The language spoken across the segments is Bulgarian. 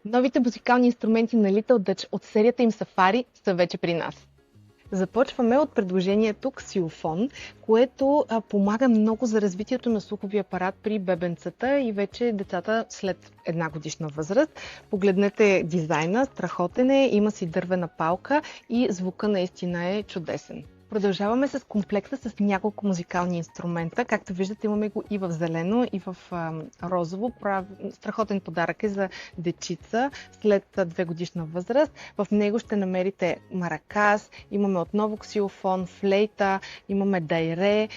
Новите музикални инструменти на Little Dutch от серията им Safari са вече при нас. Започваме от предложението ксилофон, което помага много за развитието на слуховия апарат при бебенцата и вече децата след 1-годишна възраст. Погледнете дизайна, страхотен е, има си дървена палка и звука наистина е чудесен. Продължаваме с комплекта с няколко музикални инструмента. Както виждате, имаме го и в зелено, и в розово. Страхотен подарък е за дечица след 2-годишна възраст. В него ще намерите маракас, имаме отново ксилофон, флейта, имаме дайре,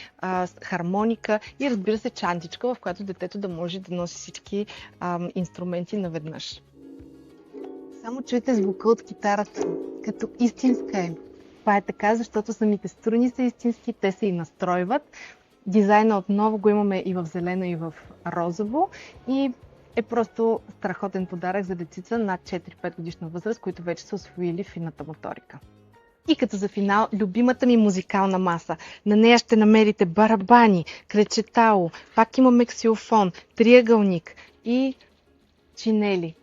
хармоника и разбира се чантичка, в която детето да може да носи всички инструменти наведнъж. Само чуйте звука от китарата, като истинска е. Това е така, защото самите струни са истински, те се и настройват. Дизайна отново го имаме и в зелено, и в розово и е просто страхотен подарък за децица над 4-5 годишна възраст, които вече са усвоили фината моторика. И като за финал, любимата ми музикална маса. На нея ще намерите барабани, кречетало, пак имаме ксилофон, триъгълник и чинели.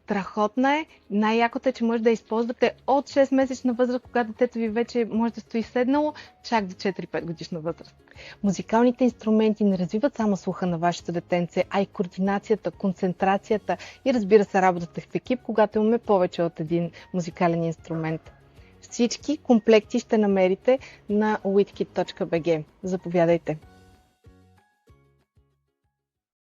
Страхотна е. Най-якото е, че може да я използвате от 6-месечна възраст, когато детето ви вече може да стои седнало, чак до 4-5 годишна възраст. Музикалните инструменти не развиват само слуха на вашето детенце, а и координацията, концентрацията и разбира се работата в екип, когато имаме повече от един музикален инструмент. Всички комплекти ще намерите на witkid.bg. Заповядайте!